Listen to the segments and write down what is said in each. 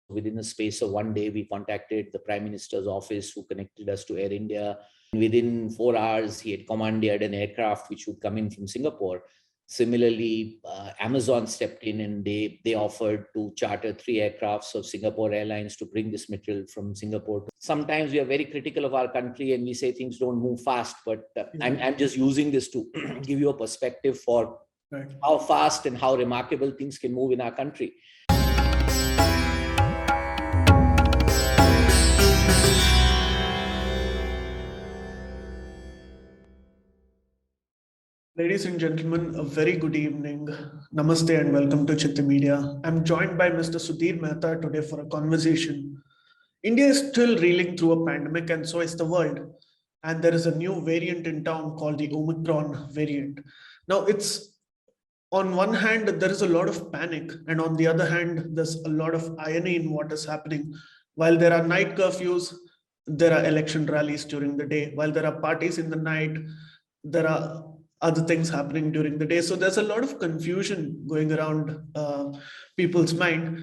Within the space of one day, we contacted the Prime Minister's office, who connected us to Air India. Within 4 hours, he had commandeered an aircraft which would come in from Singapore. Similarly, Amazon stepped in and they offered to charter 3 aircrafts of Singapore Airlines to bring this material from Singapore. Sometimes we are very critical of our country and we say things don't move fast, but I'm just using this to give you a perspective for how fast and how remarkable things can move in our country. Ladies and gentlemen, a very good evening. Namaste and welcome to Chitta Media. I'm joined by Mr. Sudhir Mehta today for a conversation. India is still reeling through a pandemic and so is the world. And there is a new variant in town called the Omicron variant. Now, it's on one hand, there is a lot of panic, and on the other hand, there's a lot of irony in what is happening. While there are night curfews, there are election rallies during the day. While there are parties in the night, there are other things happening during the day. So there's a lot of confusion going around people's mind.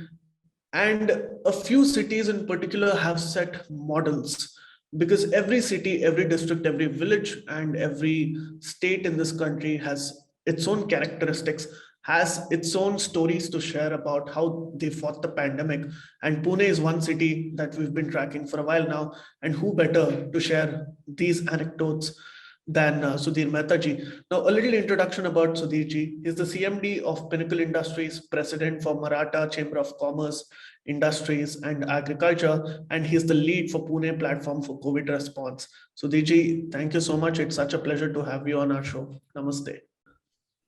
And a few cities in particular have set models, because every city, every district, every village, and every state in this country has its own characteristics, has its own stories to share about how they fought the pandemic. And Pune is one city that we've been tracking for a while now. And who better to share these anecdotes than Sudhir Mehta ji. Now, a little introduction about Sudhir ji. He's the CMD of Pinnacle Industries, President for Maratha Chamber of Commerce, Industries and Agriculture, and he's the lead for Pune platform for COVID response. Sudhir ji, thank you so much. It's such a pleasure to have you on our show. Namaste.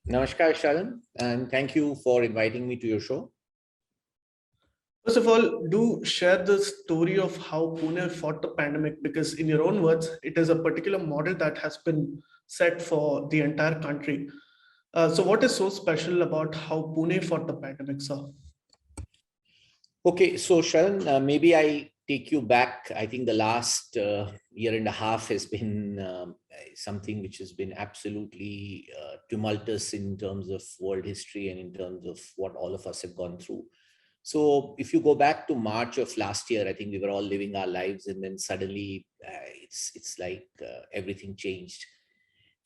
Namaskar, Sharan, and thank you for inviting me to your show. First of all, do share the story of how Pune fought the pandemic, because in your own words, it is a particular model that has been set for the entire country. So what is so special about how Pune fought the pandemic, sir? Okay, so Sharan, maybe I take you back. I think the last year and a half has been something which has been absolutely tumultuous in terms of world history and in terms of what all of us have gone through. So if you go back to March of last year, I think we were all living our lives, and then suddenly it's like everything changed.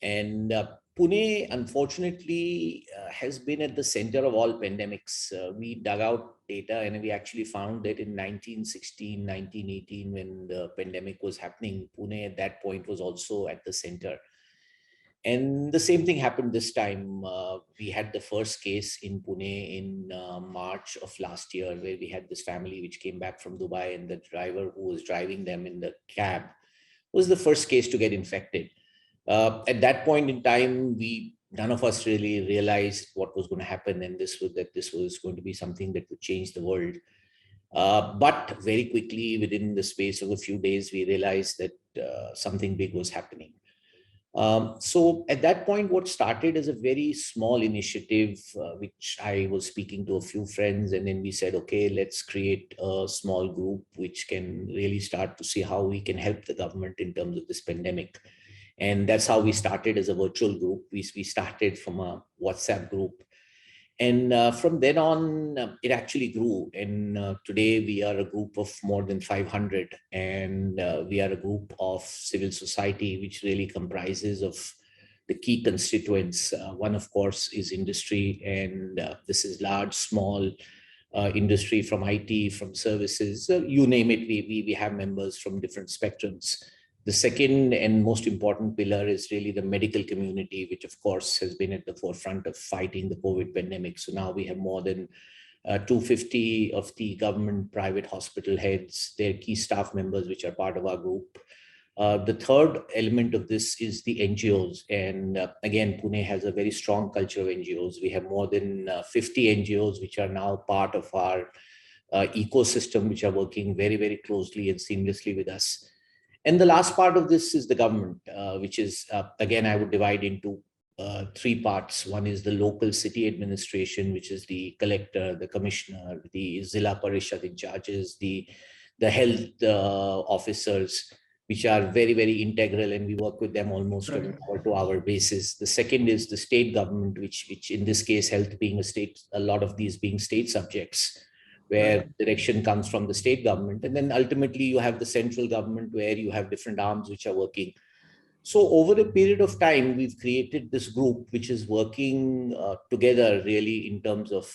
And Pune, unfortunately, has been at the center of all pandemics. We dug out data and we actually found that in 1916, 1918, when the pandemic was happening, Pune at that point was also at the center. And the same thing happened this time. We had the first case in Pune in March of last year, where we had this family which came back from Dubai, and the driver who was driving them in the cab was the first case to get infected. At that point in time, none of us really realized what was going to happen, and this was going to be something that would change the world. But very quickly, within the space of a few days, we realized that something big was happening. So at that point, what started as a very small initiative, which I was speaking to a few friends, and then we said, okay, let's create a small group which can really start to see how we can help the government in terms of this pandemic. And that's how we started as a virtual group. We started from a WhatsApp group. And from then on, it actually grew. And today we are a group of more than 500. And we are a group of civil society, which really comprises of the key constituents. One, of course, is industry. And this is large, small industry, from IT, from services, you name it. We have members from different spectrums. The second and most important pillar is really the medical community, which of course has been at the forefront of fighting the COVID pandemic. So now we have more than 250 of the government private hospital heads, their key staff members, which are part of our group. The third element of this is the NGOs. And again, Pune has a very strong culture of NGOs. We have more than 50 NGOs, which are now part of our ecosystem, which are working very, very closely and seamlessly with us. And the last part of this is the government, which is, again, I would divide into 3 parts. One is the local city administration, which is the collector, the commissioner, the Zilla Parishad in charges, the health officers, which are very, very integral, and we work with them almost on an hour-to-hour basis. The second is the state government, which in this case, health being a state, a lot of these being state subjects, where Right. direction comes from the state government. And then ultimately you have the central government where you have different arms which are working. So over a period of time, we've created this group which is working together really in terms of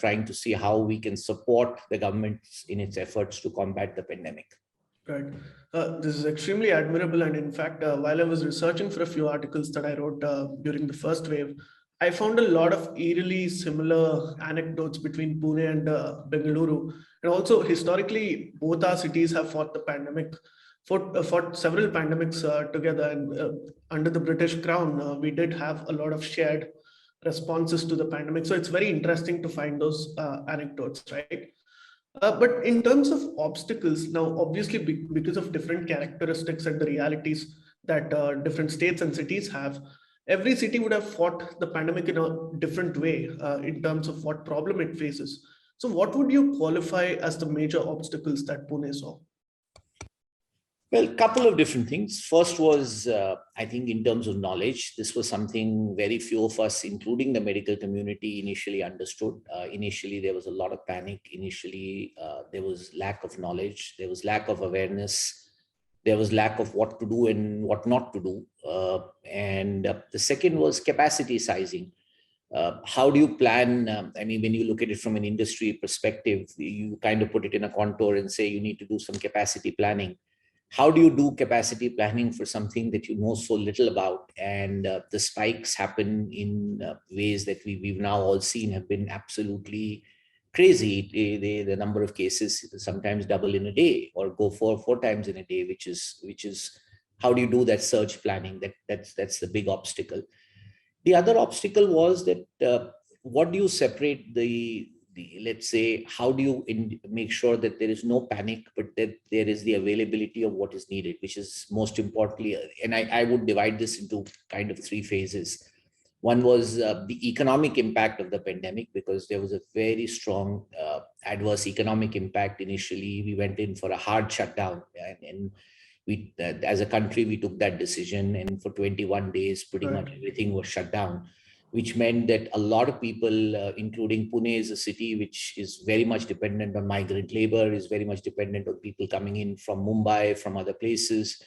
trying to see how we can support the government in its efforts to combat the pandemic. Right. This is extremely admirable. And in fact, while I was researching for a few articles that I wrote during the first wave, I found a lot of eerily similar anecdotes between Pune and Bengaluru. And also, historically, both our cities have fought the pandemic, fought several pandemics together. And under the British Crown, we did have a lot of shared responses to the pandemic. So it's very interesting to find those anecdotes, right? But in terms of obstacles, now obviously because of different characteristics and the realities that different states and cities have, every city would have fought the pandemic in a different way in terms of what problem it faces. So, what would you qualify as the major obstacles that Pune saw? Well, a couple of different things. First was, I think, in terms of knowledge, this was something very few of us, including the medical community, initially understood. Initially, there was a lot of panic. Initially, there was lack of knowledge. There was lack of awareness. There was lack of what to do and what not to do. And the second was capacity sizing. How do you plan? I mean, when you look at it from an industry perspective, you kind of put it in a contour and say you need to do some capacity planning. How do you do capacity planning for something that you know so little about? And the spikes happen in ways that we've now all seen have been absolutely crazy. The number of cases sometimes double in a day or go four times in a day, which is how do you do that surge planning? That's the big obstacle. The other obstacle was that what do you separate the let's say, how do you make sure that there is no panic, but that there is the availability of what is needed, which is most importantly, and I would divide this into kind of three phases. One was the economic impact of the pandemic, because there was a very strong adverse economic impact. Initially, we went in for a hard shutdown, and we, as a country, we took that decision, and for 21 days, pretty much everything was shut down, which meant that a lot of people, including Pune, is a city which is very much dependent on migrant labor, is very much dependent on people coming in from Mumbai, from other places.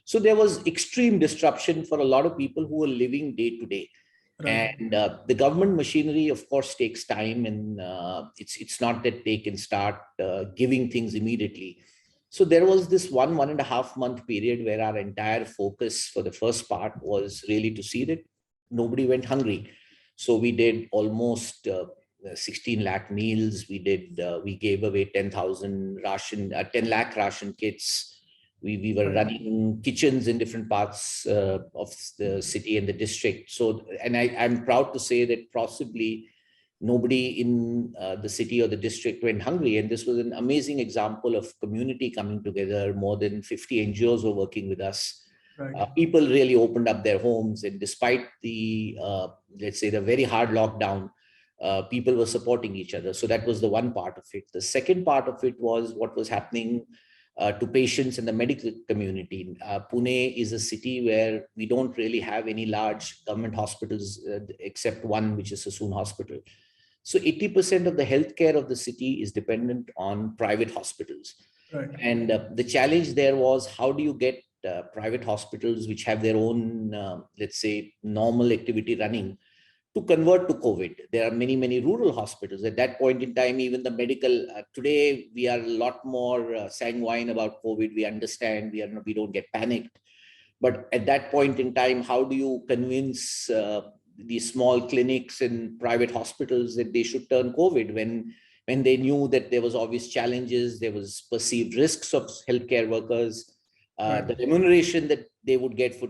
So there was extreme disruption for a lot of people who were living day to day. Right. And the government machinery, of course, takes time, and it's not that they can start giving things immediately. So there was this 1.5 month period where our entire focus for the first part was really to see that nobody went hungry. So we did almost 16 lakh meals. We gave away 10 lakh ration kits. We were running kitchens in different parts of the city and the district. So, and I'm proud to say that possibly nobody in the city or the district went hungry. And this was an amazing example of community coming together. More than 50 NGOs were working with us. Right. People really opened up their homes, and despite the, let's say, the very hard lockdown, people were supporting each other. So that was the one part of it. The second part of it was what was happening to patients in the medical community. Pune is a city where we don't really have any large government hospitals except one, which is Sassoon Hospital. So 80% of the healthcare of the city is dependent on private hospitals. Right. And the challenge there was, how do you get private hospitals which have their own, let's say, normal activity running, to convert to COVID? There are many, many rural hospitals. At that point in time, even the medical, today we are a lot more sanguine about COVID. We understand, we don't get panicked. But at that point in time, how do you convince these small clinics and private hospitals that they should turn COVID when they knew that there was obvious challenges, there was perceived risks of healthcare workers? The remuneration that they would get for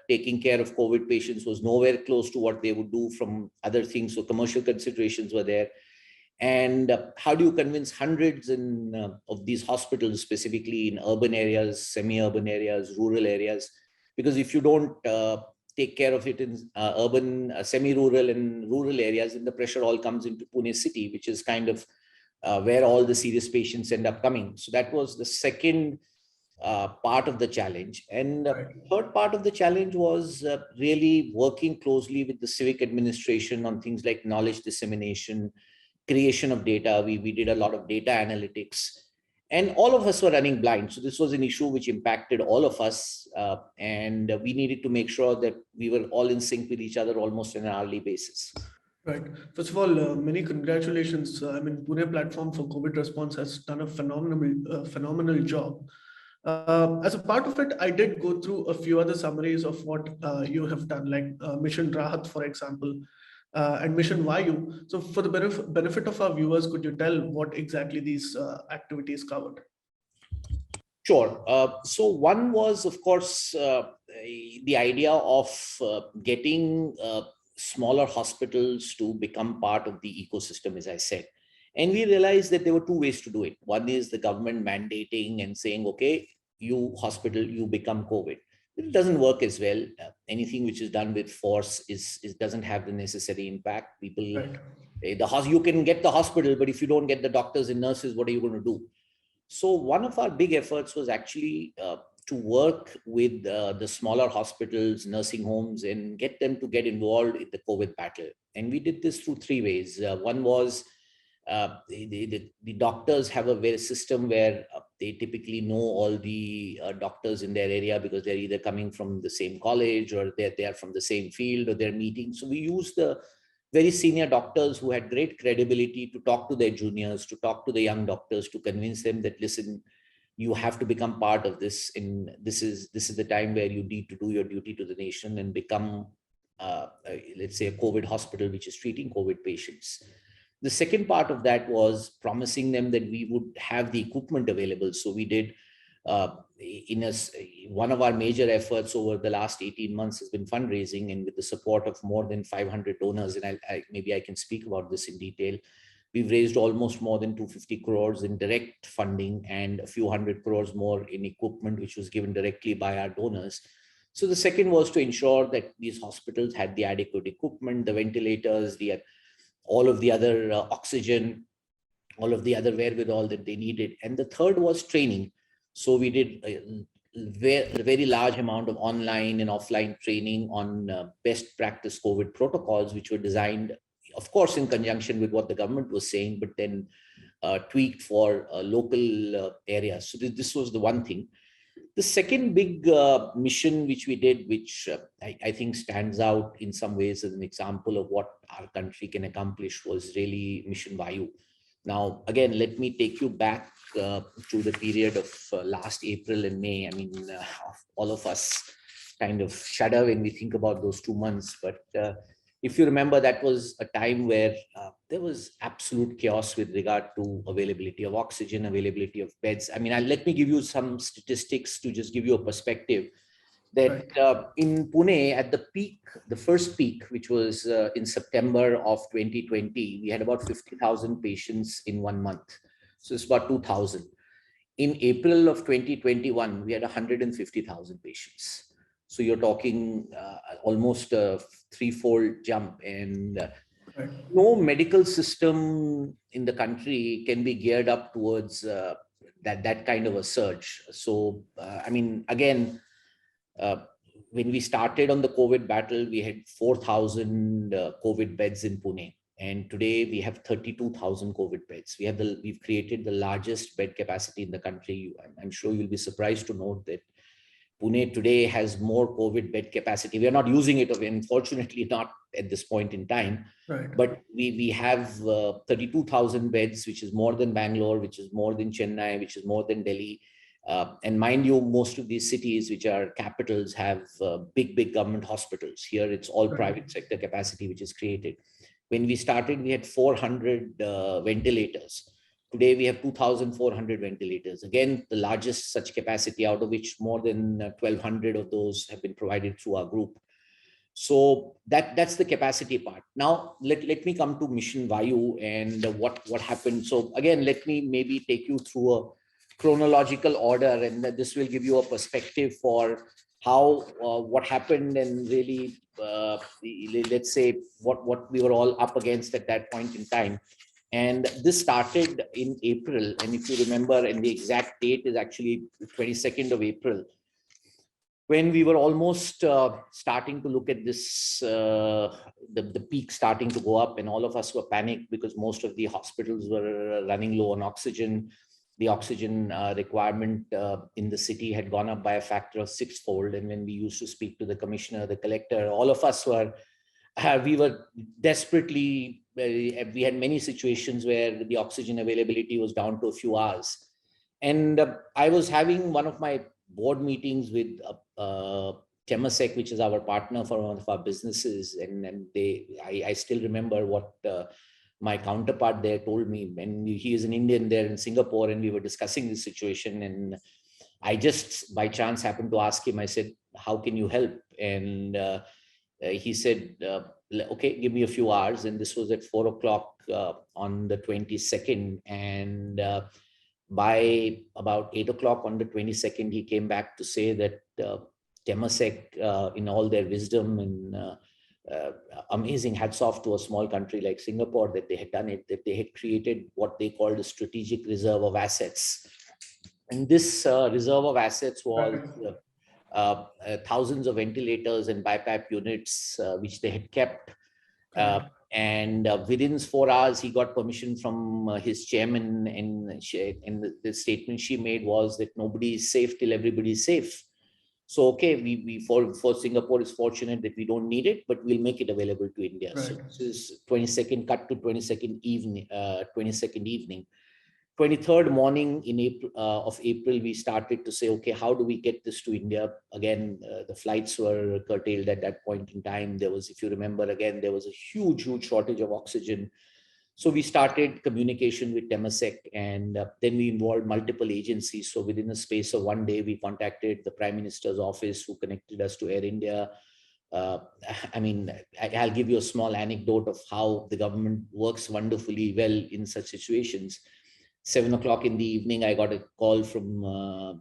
taking care of COVID patients was nowhere close to what they would do from other things. So commercial considerations were there. And how do you convince hundreds of these hospitals, specifically in urban areas, semi-urban areas, rural areas? Because if you don't take care of it in urban, semi-rural and rural areas, then the pressure all comes into Pune city, which is kind of where all the serious patients end up coming. So that was the second part of the challenge. And third part of the challenge was really working closely with the civic administration on things like knowledge dissemination, creation of data. We did a lot of data analytics, and all of us were running blind. So this was an issue which impacted all of us, and we needed to make sure that we were all in sync with each other almost on an hourly basis. Right. First of all, many congratulations. I mean, Pune platform for COVID response has done a phenomenal job. As a part of it, I did go through a few other summaries of what you have done, like Mission Rahat, for example, and Mission Vayu. So, for the benefit of our viewers, could you tell what exactly these activities covered? Sure. So one was, of course, the idea of getting smaller hospitals to become part of the ecosystem, as I said. And we realized that there were two ways to do it. One is the government mandating and saying, okay, you hospital, you become COVID. It doesn't work as well. Anything which is done with force is doesn't have the necessary impact. People, Right. you can get the hospital, but if you don't get the doctors and nurses, what are you going to do? So one of our big efforts was actually to work with the smaller hospitals, nursing homes, and get them to get involved in the COVID battle. And we did this through three ways. One was the doctors have a very system where they typically know all the doctors in their area because they're either coming from the same college or they are from the same field or they're meeting. So we use the very senior doctors who had great credibility to talk to their juniors, to talk to the young doctors, to convince them that, listen, you have to become part of this. And this is the time where you need to do your duty to the nation and become, let's say, a COVID hospital, which is treating COVID patients. The second part of that was promising them that we would have the equipment available. So we did, one of our major efforts over the last 18 months has been fundraising, and with the support of more than 500 donors, and maybe I can speak about this in detail, we've raised almost more than 250 crores in direct funding and a few hundred crores more in equipment, which was given directly by our donors. So the second was to ensure that these hospitals had the adequate equipment, the ventilators, all of the other oxygen, all of the other wherewithal that they needed. And the third was training. So we did a very large amount of online and offline training on best practice COVID protocols, which were designed, of course, in conjunction with what the government was saying, but then tweaked for local areas. So this was the one thing. The second big mission which we did, which I think stands out in some ways as an example of what our country can accomplish, was really Mission Vayu. Now, again, let me take you back to the period of last April and May. I mean, all of us kind of shudder when we think about those 2 months. But if you remember, that was a time where there was absolute chaos with regard to availability of oxygen, availability of beds. I mean, let me give you some statistics to just give you a perspective that in Pune at the peak, the first peak, which was in September of 2020, we had about 50,000 patients in 1 month. So it's about 2,000. In April of 2021, we had 150,000 patients. So you're talking almost a threefold jump, and no medical system in the country can be geared up towards that kind of a surge. So, I mean, again, when we started on the COVID battle, we had 4,000 COVID beds in Pune. And today we have 32,000 COVID beds. We've created the largest bed capacity in the country. I'm sure you'll be surprised to note that Pune today has more COVID bed capacity. We are not using it, unfortunately, not at this point in time. Right. But we have 32,000 beds, which is more than Bangalore, which is more than Chennai, which is more than Delhi. And mind you, most of these cities, which are capitals, have big government hospitals. Here, it's all private sector capacity, which is created. When we started, we had 400 ventilators. Today, we have 2,400 ventilators. Again, the largest such capacity, out of which more than 1,200 of those have been provided through our group. So that's the capacity part. Now, let me come to Mission Vayu and what happened. So again, let me maybe take you through a chronological order, and this will give you a perspective for how what happened and really, let's say, what we were all up against at that point in time. And this started in April. And if you remember, and the exact date is actually the 22nd of April. when we were almost starting to look at this, the peak starting to go up, and all of us were panicked because most of the hospitals were running low on oxygen. The oxygen requirement in the city had gone up by a factor of 6-fold. And when we used to speak to the commissioner, the collector, all of us were, we were desperately, we had many situations where the oxygen availability was down to a few hours. And I was having one of my board meetings with Temasek, which is our partner for one of our businesses. And I still remember what my counterpart there told me. And he is an Indian there in Singapore, and we were discussing this situation. And I just by chance happened to ask him, I said, how can you help? And he said, okay, give me a few hours. And this was at 4 o'clock on the 22nd. And by about 8 o'clock on the 22nd, he came back to say that Temasek, in all their wisdom and amazing, hats off to a small country like Singapore, that they had done it, that they had created what they called a strategic reserve of assets. And this reserve of assets was thousands of ventilators and BiPAP units, which they had kept. And within 4 hours, he got permission from his chairman, and the statement she made was that nobody is safe till everybody is safe. So, okay, we for Singapore is fortunate that we don't need it, but we'll make it available to India. Right. So this is 22nd, cut to 22nd evening, 23rd morning in April, April, we started to say, okay, how do we get this to India? Again, the flights were curtailed at that point in time. There was, if you remember, again, there was a huge shortage of oxygen. So we started communication with Temasek, and then we involved multiple agencies. So within a space of 1 day, we contacted the Prime Minister's office, who connected us to Air India. I mean, I'll give you a small anecdote of how the government works wonderfully well in such situations. 7 o'clock in the evening, I got a call from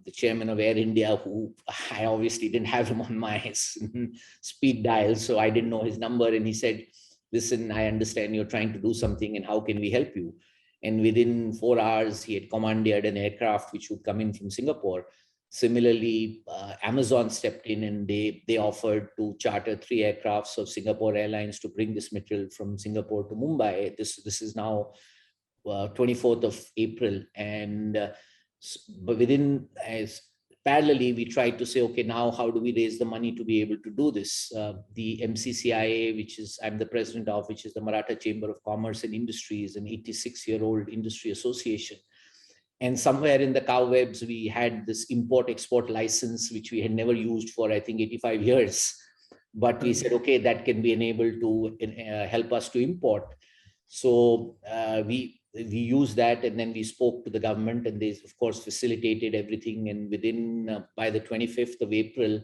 the chairman of Air India, who I obviously didn't have him on my speed dial, so I didn't know his number. And he said, listen, I understand you're trying to do something, and how can we help you? And within 4 hours, he had commandeered an aircraft which would come in from Singapore. Similarly, Amazon stepped in, and they offered to charter 3 aircrafts of Singapore Airlines to bring this material from Singapore to Mumbai. This is now 24th of April. And but within, as parallelly, we tried to say, okay, now how do we raise the money to be able to do this? The MCCIA, which is I'm the president of, which is the Maratha Chamber of Commerce and Industry, is an 86-year-old industry association. And somewhere in the cobwebs, we had this import-export license, which we had never used for, I think, 85 years. But we said, okay, that can be enabled to help us to import. So we used that, and then we spoke to the government, and they, of course, facilitated everything. And within, by the 25th of April,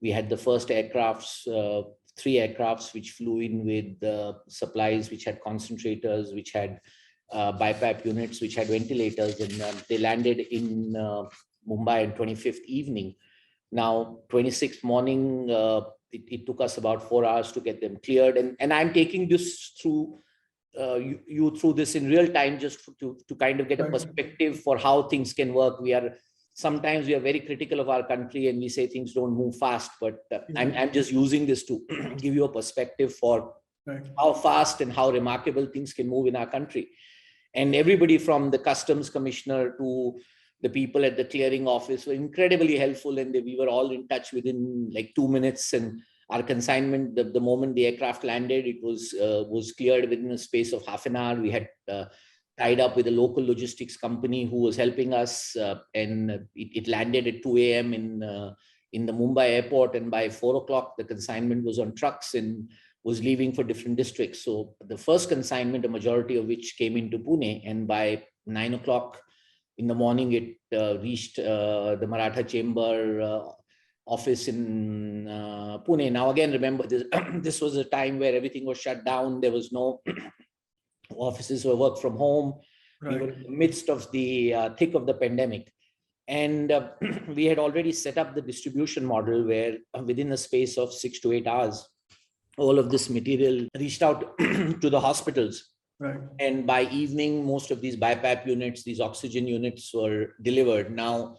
we had the first aircrafts, 3 aircrafts, which flew in with supplies, which had concentrators, which had BiPAP units, which had ventilators, and they landed in Mumbai on 25th evening. Now, 26th morning, it took us about 4 hours to get them cleared. And I'm taking this through you through this in real time, just to kind of get a perspective for how things can work. Sometimes we are very critical of our country, and we say things don't move fast, but I'm just using this to give you a perspective for how fast and how remarkable things can move in our country. And everybody from the customs commissioner to the people at the clearing office were incredibly helpful, and we were all in touch within like 2 minutes. And our consignment, the moment the aircraft landed, it was cleared within a space of half an hour. We had tied up with a local logistics company who was helping us, and it landed at 2 a.m. in the Mumbai airport. And by 4 o'clock, the consignment was on trucks and was leaving for different districts. So the first consignment, a majority of which came into Pune, and by 9 o'clock in the morning, it reached the Maratha Chamber office in Pune. Now, again, remember, this was a time where everything was shut down. There was no offices were work from home. We were in the midst of the thick of the pandemic. And we had already set up the distribution model where within a space of 6 to 8 hours, all of this material reached out to the hospitals. And by evening, most of these BiPAP units, these oxygen units, were delivered. Now,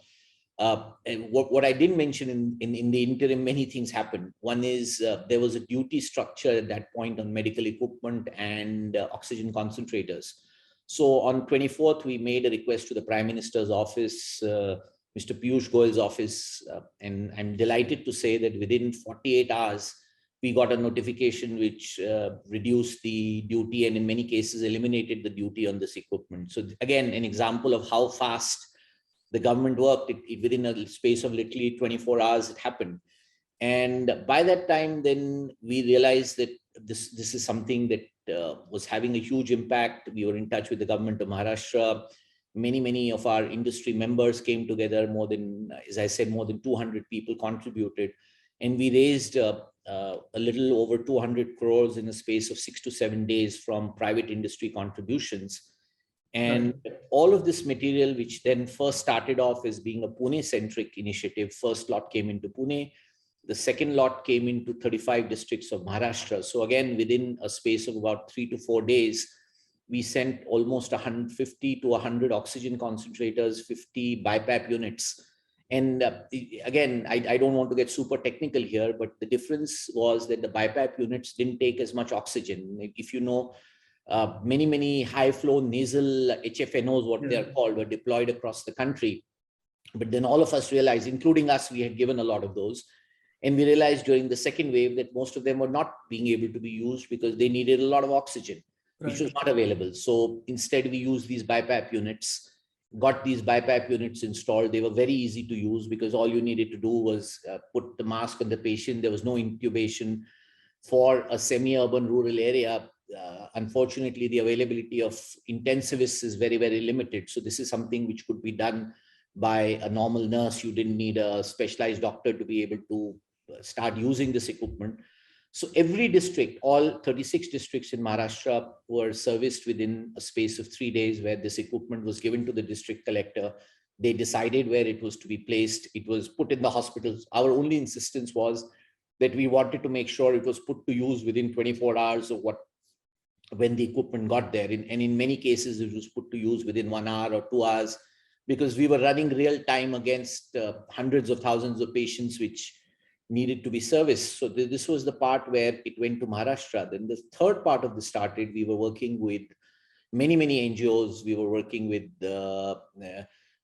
And what I didn't mention in the interim, many things happened. One is there was a duty structure at that point on medical equipment and oxygen concentrators. So on 24th, we made a request to the Prime Minister's office, Mr. Piyush Goyal's office, and I'm delighted to say that within 48 hours, we got a notification which reduced the duty and in many cases eliminated the duty on this equipment. So again, an example of how fast the government worked. Within a space of literally 24 hours, it happened. And by that time, then we realized that this is something that was having a huge impact. We were in touch with the government of Maharashtra. Many of our industry members came together. More than, as I said, more than 200 people contributed. And we raised a little over 200 crores in a space of 6 to 7 days from private industry contributions. And all of this material, which then first started off as being a Pune-centric initiative, first lot came into Pune. The second lot came into 35 districts of Maharashtra. So again, within a space of about 3 to 4 days, we sent almost 150 to 100 oxygen concentrators, 50 BiPAP units. And again, I don't want to get super technical here, but the difference was that the BiPAP units didn't take as much oxygen. If you know, many high flow nasal HFNOs, what they're called, were deployed across the country. But then all of us realized, including us, we had given a lot of those. And we realized during the second wave that most of them were not being able to be used because they needed a lot of oxygen, which was not available. So instead, we used these BiPAP units, got these BiPAP units installed. They were very easy to use because all you needed to do was put the mask on the patient. There was no intubation. For a semi-urban rural area, unfortunately, the availability of intensivists is very limited. So this is something which could be done by a normal nurse. You didn't need a specialized doctor to be able to start using this equipment. So every district, all 36 districts in Maharashtra, were serviced within a space of 3 days, where this equipment was given to the district collector. They decided where it was to be placed. It was put in the hospitals. Our only insistence was that we wanted to make sure it was put to use within 24 hours of when the equipment got there. And in many cases, it was put to use within 1 hour or 2 hours, because we were running real time against hundreds of thousands of patients which needed to be serviced. So this was the part where it went to Maharashtra. Then the third part of this started. We were working with many NGOs. We were working with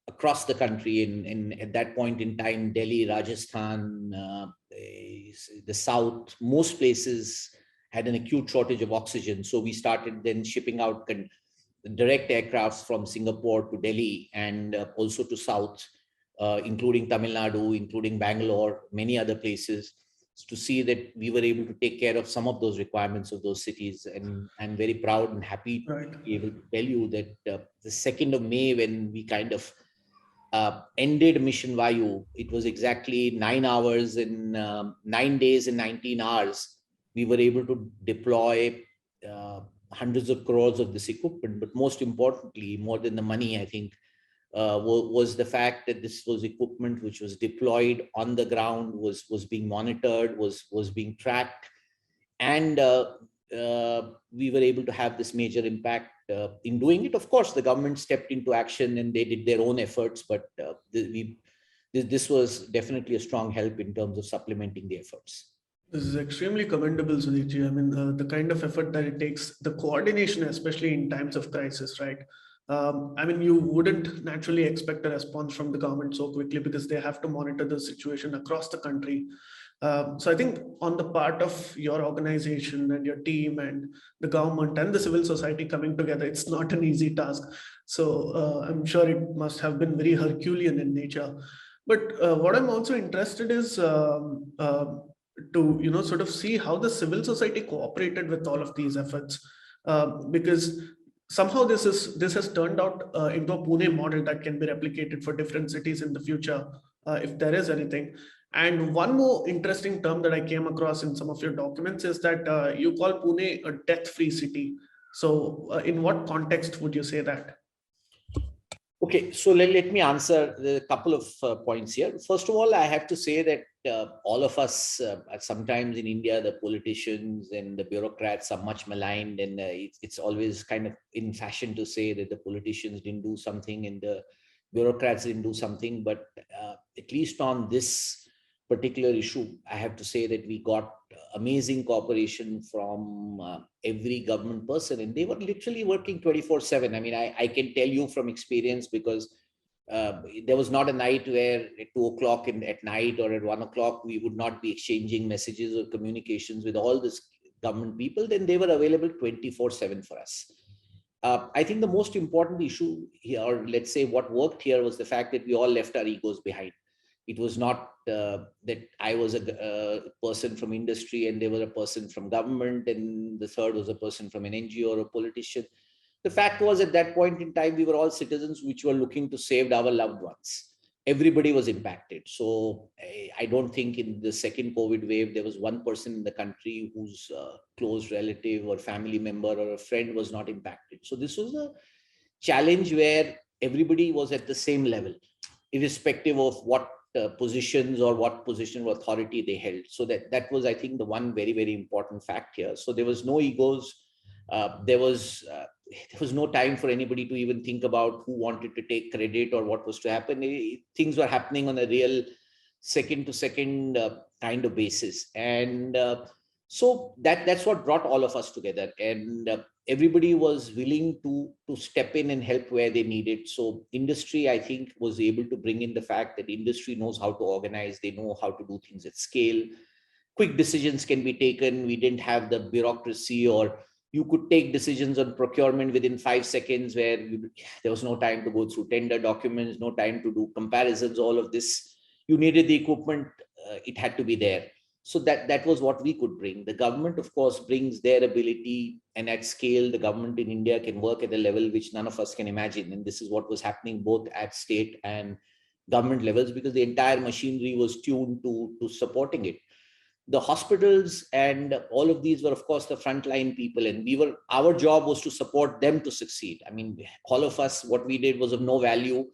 across the country. And at that point in time, Delhi, Rajasthan, the South, most places had an acute shortage of oxygen. So we started then shipping out direct aircrafts from Singapore to Delhi and also to South, including Tamil Nadu, including Bangalore, many other places, to see that we were able to take care of some of those requirements of those cities. And I'm very proud and happy to be able to tell you that the 2nd of May, when we kind of ended Mission Vayu, it was exactly 9 hours and 9 days and 19 hours. We were able to deploy hundreds of crores of this equipment. But most importantly, more than the money, I think, was the fact that this was equipment which was deployed on the ground, was being monitored, was being tracked. And we were able to have this major impact in doing it. Of course, the government stepped into action and they did their own efforts, but this was definitely a strong help in terms of supplementing the efforts. This is extremely commendable, Sudhirji. I mean, the kind of effort that it takes, the coordination, especially in times of crisis, right? I mean, you wouldn't naturally expect a response from the government so quickly because they have to monitor the situation across the country. So I think on the part of your organization and your team and the government and the civil society coming together, it's not an easy task. So I'm sure it must have been very Herculean in nature. But what I'm also interested is to sort of see how the civil society cooperated with all of these efforts, because somehow this has turned out into a Pune model that can be replicated for different cities in the future, if there is anything. And one more interesting term that I came across in some of your documents is that you call Pune a death-free city. So in what context would you say that? Okay, so let me answer a couple of points here. First of all, I have to say that all of us, sometimes in India, the politicians and the bureaucrats are much maligned, and it's always kind of in fashion to say that the politicians didn't do something and the bureaucrats didn't do something. But at least on this particular issue, I have to say that we got amazing cooperation from every government person, and they were literally working 24/7. I mean, I can tell you from experience, because there was not a night where at 2 o'clock at night or at 1 o'clock we would not be exchanging messages or communications with all this government people. Then they were available 24/7 for us. I think the most important issue here, or let's say what worked here, was the fact that we all left our egos behind. It was not that I was a person from industry and there was a person from government and the third was a person from an NGO or a politician. The fact was, at that point in time, we were all citizens which were looking to save our loved ones. Everybody was impacted. So I don't think in the second COVID wave, there was one person in the country whose close relative or family member or a friend was not impacted. So this was a challenge where everybody was at the same level, irrespective of what positions or what position of authority they held. So that was, I think, the one very, very important fact here. So there was no egos. There was no time for anybody to even think about who wanted to take credit or what was to happen. Things were happening on a real second to second kind of basis. And so that's what brought all of us together. And everybody was willing to step in and help where they needed. So industry, I think, was able to bring in the fact that industry knows how to organize. They know how to do things at scale. Quick decisions can be taken. We didn't have the bureaucracy, or you could take decisions on procurement within 5 seconds, where there was no time to go through tender documents, no time to do comparisons, all of this. You needed the equipment, it had to be there. So that was what we could bring. The government, of course, brings their ability, and at scale, the government in India can work at a level which none of us can imagine. And this is what was happening both at state and government levels, because the entire machinery was tuned to supporting it. The hospitals and all of these were, of course, the frontline people, and our job was to support them to succeed. I mean, all of us, what we did was of no value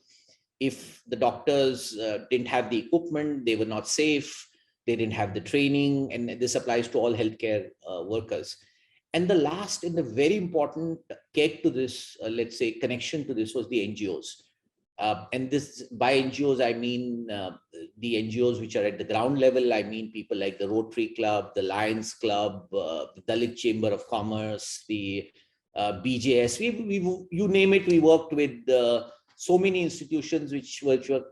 if the doctors didn't have the equipment, they were not safe, they didn't have the training, and this applies to all healthcare workers. And the last and the very important cake to this, let's say, connection to this, was the NGOs. And this, by NGOs, I mean the NGOs which are at the ground level. I mean people like the Rotary Club, the Lions Club, the Dalit Chamber of Commerce, the BJS. You name it, we worked with so many institutions which were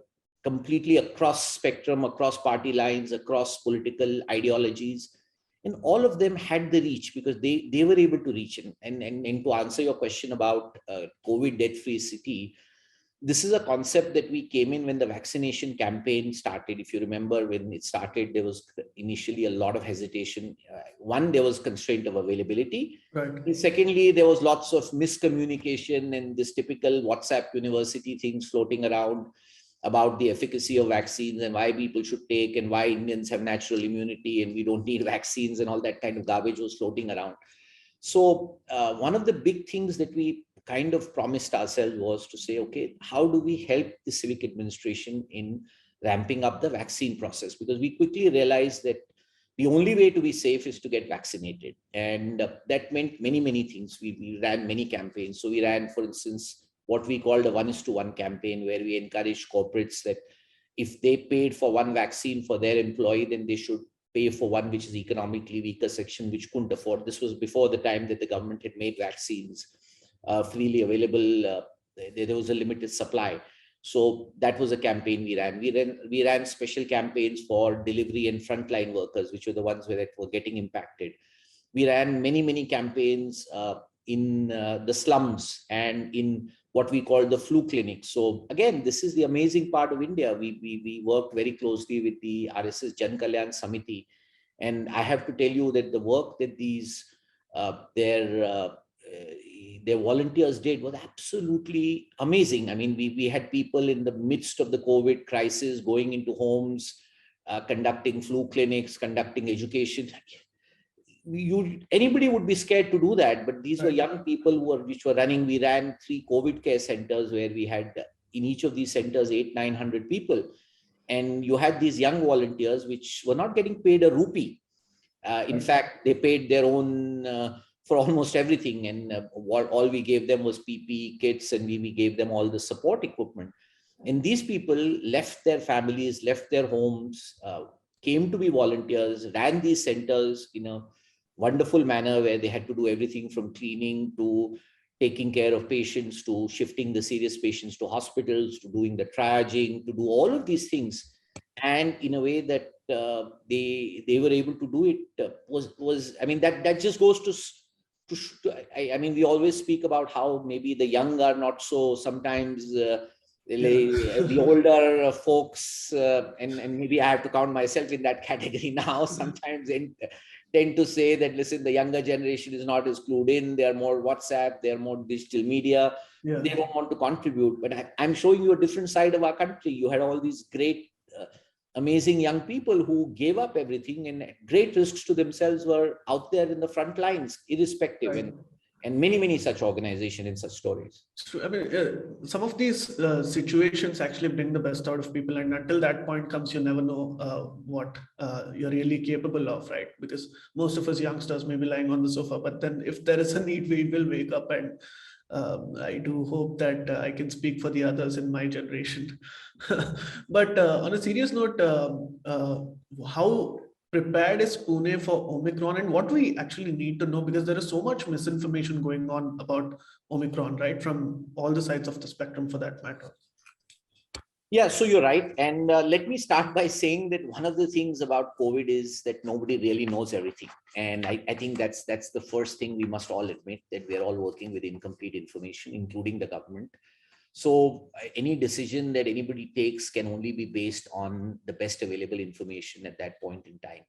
completely across spectrum, across party lines, across political ideologies. And all of them had the reach, because they were able to reach. And to answer your question about COVID debt-free city, this is a concept that we came in when the vaccination campaign started. If you remember, when it started, there was initially a lot of hesitation. One, there was constraint of availability. Right. And secondly, there was lots of miscommunication and this typical WhatsApp university things floating around about the efficacy of vaccines and why people should take, and why Indians have natural immunity and we don't need vaccines, and all that kind of garbage was floating around. So one of the big things that we kind of promised ourselves was to say, okay, how do we help the civic administration in ramping up the vaccine process? Because we quickly realized that the only way to be safe is to get vaccinated. And that meant many, many things. We ran many campaigns. So we ran, for instance, what we called a 1:1 campaign, where we encouraged corporates that if they paid for one vaccine for their employee, then they should pay for one which is economically weaker section, which couldn't afford. This was before the time that the government had made vaccines freely available. There was a limited supply. So that was a campaign we ran. We ran special campaigns for delivery and frontline workers, which were the ones that were getting impacted. We ran many, many campaigns in the slums and in what we call the flu clinics. So again, this is the amazing part of India. We worked very closely with the RSS Jan Kalyan Samiti. And I have to tell you that the work that their volunteers did was absolutely amazing. I mean, we had people in the midst of the COVID crisis going into homes, conducting flu clinics, conducting education. Anybody would be scared to do that, but these were young people which were running. We ran 3 COVID care centers where we had in each of these centers 800-900 people, and you had these young volunteers which were not getting paid a rupee. In fact, they paid their own for almost everything, and all we gave them was PPE kits, and we gave them all the support equipment. And these people left their families, left their homes, came to be volunteers, ran these centers in a wonderful manner where they had to do everything from cleaning to taking care of patients to shifting the serious patients to hospitals to doing the triaging, to do all of these things. And in a way that they were able to do it was I mean that just goes I mean we always speak about how maybe the young are not so sometimes the older folks and maybe I have to count myself in that category now sometimes tend to say that listen, the younger generation is not as clued in, they are more WhatsApp, they are more digital media, they don't want to contribute. But I'm showing you a different side of our country. You had all these great amazing young people who gave up everything and at great risks to themselves were out there in the front lines irrespective. Right. And many such organizations and such stories. So, I mean, some of these situations actually bring the best out of people, and until that point comes, you never know what you're really capable of, right? Because most of us youngsters may be lying on the sofa, but then if there is a need, we will wake up. And I do hope that I can speak for the others in my generation. But on a serious note, how prepared is Pune for Omicron, and what we actually need to know, because there is so much misinformation going on about Omicron, right, from all the sides of the spectrum for that matter. Yeah, so you're right. And let me start by saying that one of the things about COVID is that nobody really knows everything. And I think that's the first thing we must all admit, that we're all working with incomplete information, including the government. So any decision that anybody takes can only be based on the best available information at that point in time.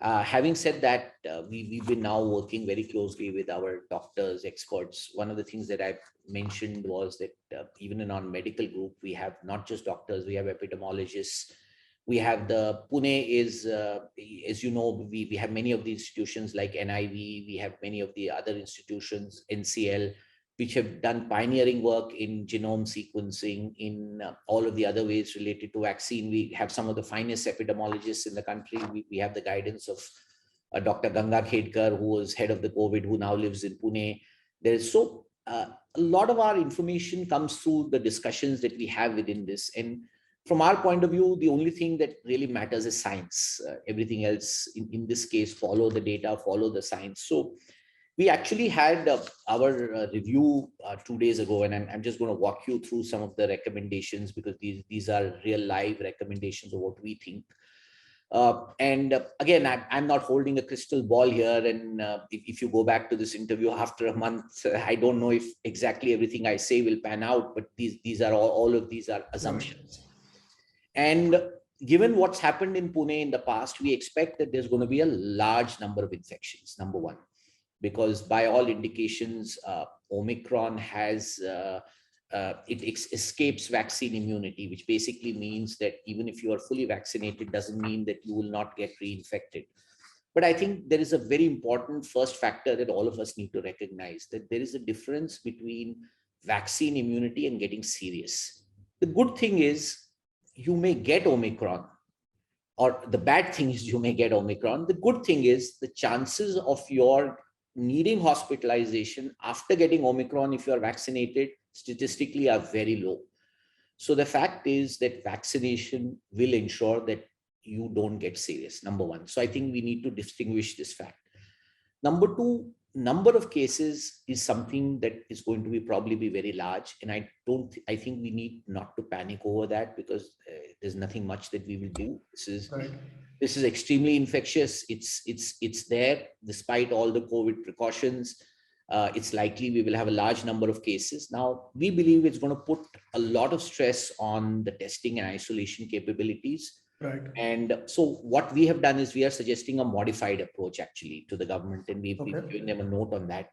Having said that, we've been now working very closely with our doctors, experts. One of the things that I mentioned was that even in our medical group, we have not just doctors, we have epidemiologists. We have Pune is, as you know, we have many of the institutions like NIV, we have many of the other institutions, NCL, which have done pioneering work in genome sequencing, in all of the other ways related to vaccine. We have some of the finest epidemiologists in the country. We have the guidance of Dr. Ganga Khedkar, who was head of the COVID, who now lives in Pune. There's a lot of our information comes through the discussions that we have within this. And from our point of view, the only thing that really matters is science. Everything else, in this case, follow the data, follow the science. So we actually had our review 2 days ago, and I'm just going to walk you through some of the recommendations, because these are real live recommendations of what we think. And again, I'm not holding a crystal ball here. And if you go back to this interview after a month, I don't know if exactly everything I say will pan out, but these are all of these are assumptions. And given what's happened in Pune in the past, we expect that there's going to be a large number of infections, number one, because by all indications, Omicron has, escapes vaccine immunity, which basically means that even if you are fully vaccinated, doesn't mean that you will not get reinfected. But I think there is a very important first factor that all of us need to recognize, that there is a difference between vaccine immunity and getting serious. The good thing is you may get Omicron, or the bad thing is you may get Omicron. The good thing is the chances of your needing hospitalization after getting Omicron, if you are vaccinated, statistically are very low. So the fact is that vaccination will ensure that you don't get serious, number one. So I think we need to distinguish this fact. Number two, number of cases is something that is going to probably be very large. And I think we need not to panic over that, because there's nothing much that we will do. This is extremely infectious. It's there despite all the COVID precautions. It's likely we will have a large number of cases. Now, we believe it's going to put a lot of stress on the testing and isolation capabilities. Right. And so what we have done is we are suggesting a modified approach actually to the government, and we've given them a note on that.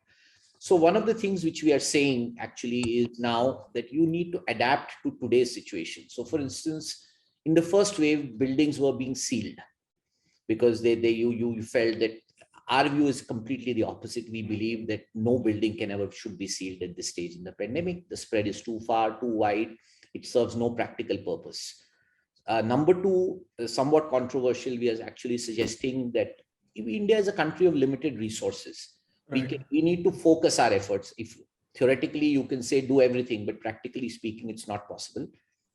So one of the things which we are saying actually is now that you need to adapt to today's situation. So for instance, in the first wave, buildings were being sealed because you felt that. Our view is completely the opposite. We believe that no building should be sealed at this stage in the pandemic. The spread is too far, too wide. It serves no practical purpose. Number two, somewhat controversial, we are actually suggesting that India is a country of limited resources. Right. We need to focus our efforts. If theoretically you can say do everything, but practically speaking, it's not possible.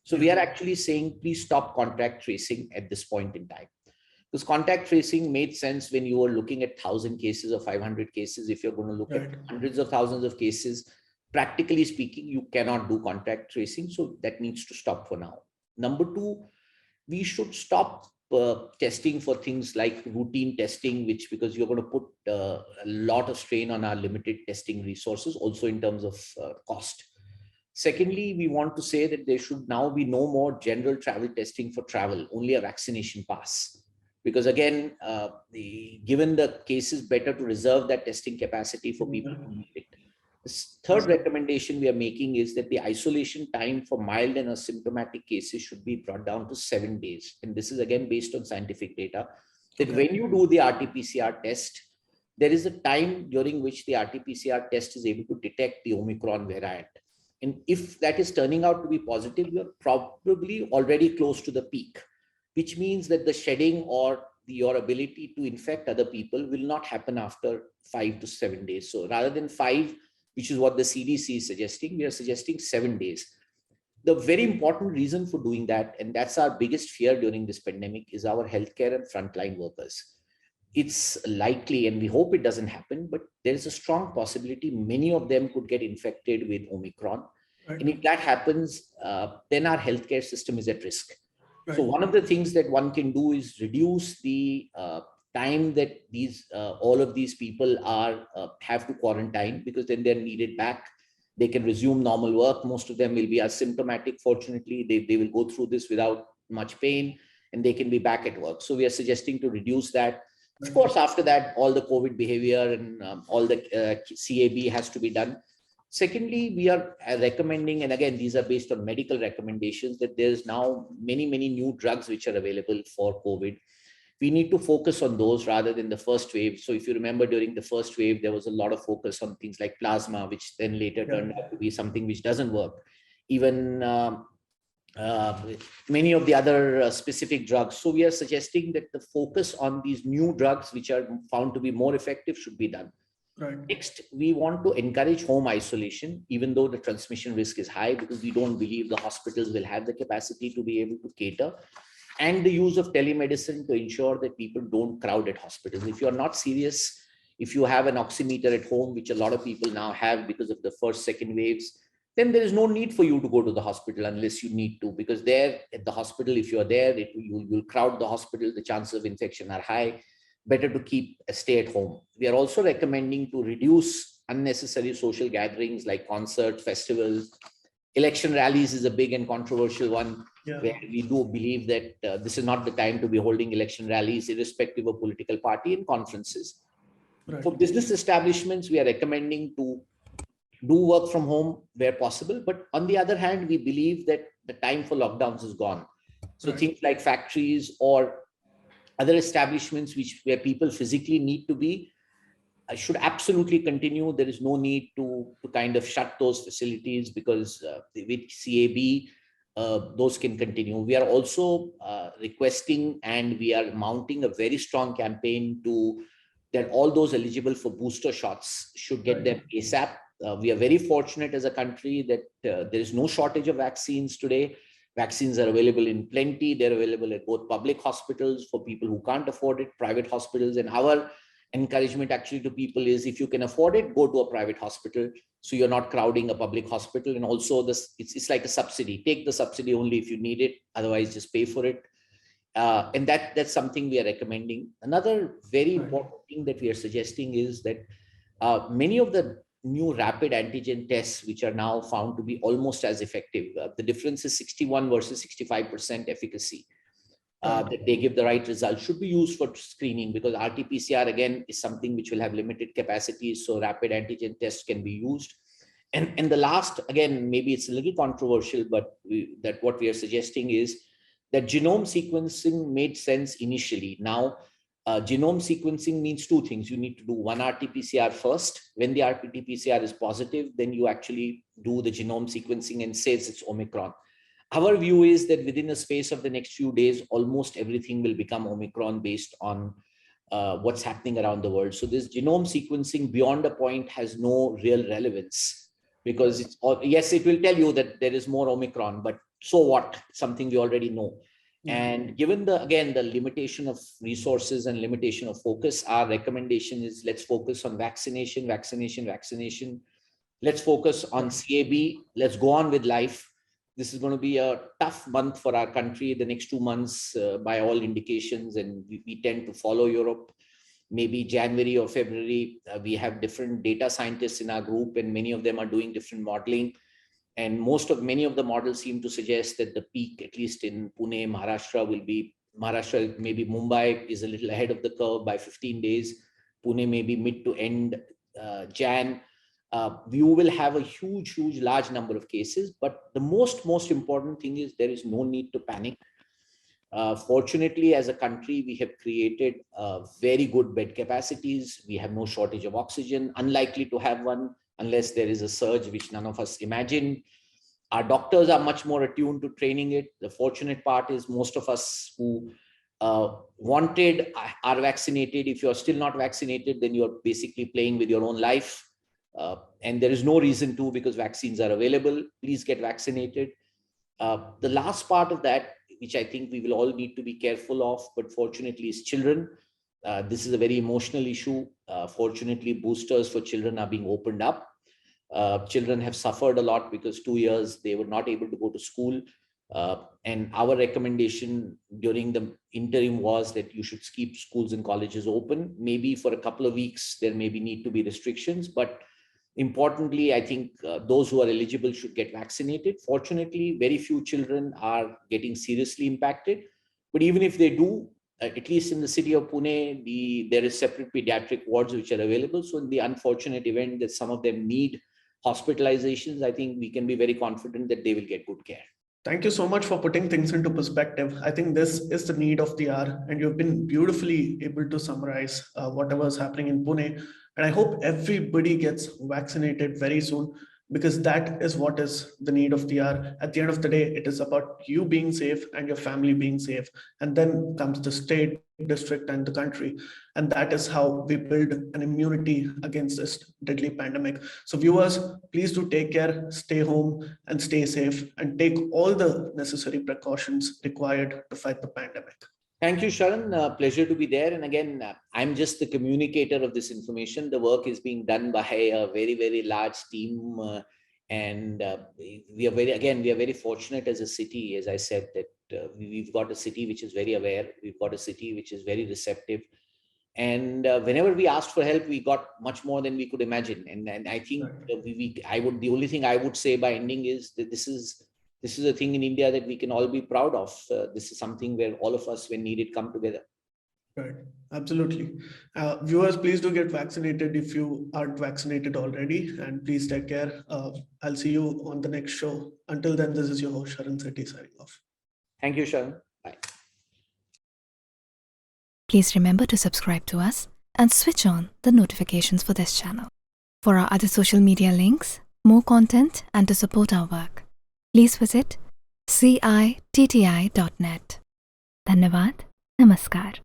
So we are actually saying, please stop contact tracing at this point in time. Because contact tracing made sense when you were looking at 1,000 cases or 500 cases. If you're going to look at hundreds of thousands of cases, practically speaking, you cannot do contact tracing. So that needs to stop for now. Number two, we should stop testing for things like routine testing, which because you're going to put a lot of strain on our limited testing resources, also in terms of cost. Secondly, we want to say that there should now be no more general travel testing for travel, only a vaccination pass. Because again, given the cases, better to reserve that testing capacity for people who need it. The third recommendation we are making is that the isolation time for mild and asymptomatic cases should be brought down to 7 days. And this is again based on scientific data, that when you do the RT-PCR test, there is a time during which the RT-PCR test is able to detect the Omicron variant. And if that is turning out to be positive, you're probably already close to the peak, which means that the shedding or your ability to infect other people will not happen after 5 to 7 days. So rather than 5, which is what the CDC is suggesting, we are suggesting 7 days. The very important reason for doing that, and that's our biggest fear during this pandemic, is our healthcare and frontline workers. It's likely, and we hope it doesn't happen, but there is a strong possibility many of them could get infected with Omicron. Right. And if that happens, then our healthcare system is at risk. Right. So one of the things that one can do is reduce the time that these all of these people are have to quarantine, because then they're needed back. They can resume normal work. Most of them will be asymptomatic. Fortunately, they will go through this without much pain, and they can be back at work. So we are suggesting to reduce that. Of course, after that, all the COVID behavior and all the CAB has to be done. Secondly, we are recommending, and again, these are based on medical recommendations, that there's now many new drugs which are available for COVID. We need to focus on those rather than the first wave. So if you remember, during the first wave, there was a lot of focus on things like plasma, which then later turned out to be something which doesn't work. Even many of the other specific drugs. So we are suggesting that the focus on these new drugs, which are found to be more effective, should be done. Right. Next, we want to encourage home isolation, even though the transmission risk is high, because we don't believe the hospitals will have the capacity to be able to cater, and the use of telemedicine to ensure that people don't crowd at hospitals. If you're not serious, if you have an oximeter at home, which a lot of people now have because of the first, second waves, then there is no need for you to go to the hospital unless you need to, because there at the hospital, if you're there, you will crowd the hospital, the chances of infection are high. Better to stay at home. We are also recommending to reduce unnecessary social gatherings like concerts, festivals. Election rallies is a big and controversial one, where we do believe that this is not the time to be holding election rallies, irrespective of political party, and conferences. Right. For business establishments, we are recommending to do work from home where possible. But on the other hand, we believe that the time for lockdowns is gone. So things like factories or other establishments where people physically need to be should absolutely continue. There is no need to kind of shut those facilities, because with CAB, those can continue. We are also requesting, and we are mounting a very strong campaign that all those eligible for booster shots should get them ASAP. We are very fortunate as a country that there is no shortage of vaccines today. Vaccines are available in plenty. They're available at both public hospitals for people who can't afford it, private hospitals. And our encouragement actually to people is, if you can afford it, go to a private hospital, so you're not crowding a public hospital. And also it's like a subsidy. Take the subsidy only if you need it. Otherwise, just pay for it. And that's something we are recommending. Another very important thing that we are suggesting is that many of the new rapid antigen tests, which are now found to be almost as effective. The difference is 61 versus 65% efficacy. That they give the right result, should be used for screening, because RT-PCR again is something which will have limited capacity. So rapid antigen tests can be used. And the last, again, maybe it's a little controversial, but what we are suggesting is that genome sequencing made sense initially. Now, genome sequencing means two things. You need to do one RT-PCR first. When the RT-PCR is positive, then you actually do the genome sequencing and says it's Omicron. Our view is that within the space of the next few days, almost everything will become Omicron based on what's happening around the world. So this genome sequencing beyond a point has no real relevance, because yes, it will tell you that there is more Omicron, but so what? Something we already know. Yeah. And given the limitation of resources and limitation of focus, our recommendation is let's focus on vaccination. Let's focus on CAB. Let's go on with life. This is going to be a tough month for our country. The next 2 months, by all indications, and we tend to follow Europe. Maybe January or February, we have different data scientists in our group, and many of them are doing different modeling. And many of the models seem to suggest that the peak, at least in Pune, Maharashtra, maybe Mumbai is a little ahead of the curve by 15 days. Pune maybe mid to end Jan. You will have a huge, large number of cases. But the most important thing is there is no need to panic. Fortunately, as a country, we have created very good bed capacities. We have no shortage of oxygen, unlikely to have one unless there is a surge, which none of us imagine. Our doctors are much more attuned to training it. The fortunate part is most of us who wanted are vaccinated. If you're still not vaccinated, then you're basically playing with your own life. And there is no reason to, because vaccines are available. Please get vaccinated. The last part of that, which I think we will all need to be careful of, but fortunately is children. This is a very emotional issue. Fortunately, boosters for children are being opened up. Children have suffered a lot because 2 years they were not able to go to school. And our recommendation during the interim was that you should keep schools and colleges open. Maybe for a couple of weeks, there maybe need to be restrictions, but importantly, I think those who are eligible should get vaccinated. Fortunately, very few children are getting seriously impacted. But even if they do, at least in the city of Pune, there is separate pediatric wards which are available. So in the unfortunate event that some of them need hospitalizations, I think we can be very confident that they will get good care. Thank you so much for putting things into perspective. I think this is the need of the hour, and you've been beautifully able to summarize whatever is happening in Pune. And I hope everybody gets vaccinated very soon, because that is what is the need of the hour. At the end of the day, it is about you being safe and your family being safe. And then comes the state, district, and the country. And that is how we build an immunity against this deadly pandemic. So viewers, please do take care, stay home and stay safe, and take all the necessary precautions required to fight the pandemic. Thank you, Sharan. Pleasure to be there. And again, I'm just the communicator of this information. The work is being done by a very, very large team. And we are very fortunate as a city, as I said, that we've got a city which is very aware. We've got a city which is very receptive. And whenever we asked for help, we got much more than we could imagine. And I think the only thing I would say by ending is that this is a thing in India that we can all be proud of. This is something where all of us, when needed, come together. Right, absolutely. Viewers, please do get vaccinated if you aren't vaccinated already, and please take care. I'll see you on the next show. Until then, this is your host, Sharan Sethi, signing off. Thank you, Sharan. Bye. Please remember to subscribe to us and switch on the notifications for this channel. For our other social media links, more content, and to support our work, please visit citti.net. Dhanyavad. Namaskar.